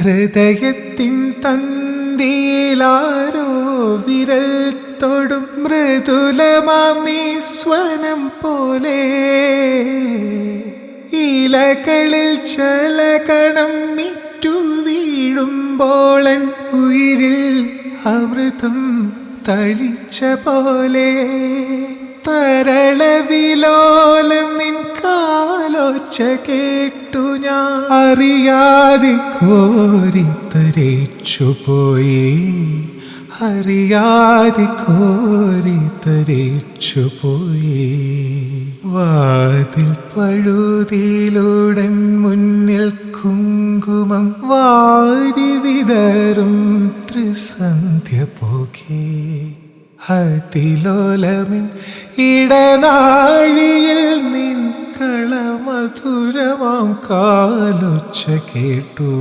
ഹൃദയത്തിൻ തന്തിയിലാരോ വിരൽ തൊടും മൃദുലമാം നിസ്വനം പോലെ ഇലകളിൽ ചലകണം മിറ്റു വീഴുമ്പോളൻ ഉയിരിൽ അമൃതം തളിച്ച പോലെ തരളവിലോലം നിൻ കാലൊച്ച കേട്ടു ഞാൻ അറിയാതെ കോരിത്തരിച്ചുപോയി അറിയാതെ കോരിത്തരിച്ചുപോയി വാതിൽ പഴുതിയിലുടൻ മുന്നിൽ കുങ്കുമം വാരി വിതറും ത്രിസന്ധ്യ പോകെ അതിലോലമിൻ ഇടനാഴിയിൽ നിൻ കളമധുരമാം കാലൊച്ച കേട്ടു.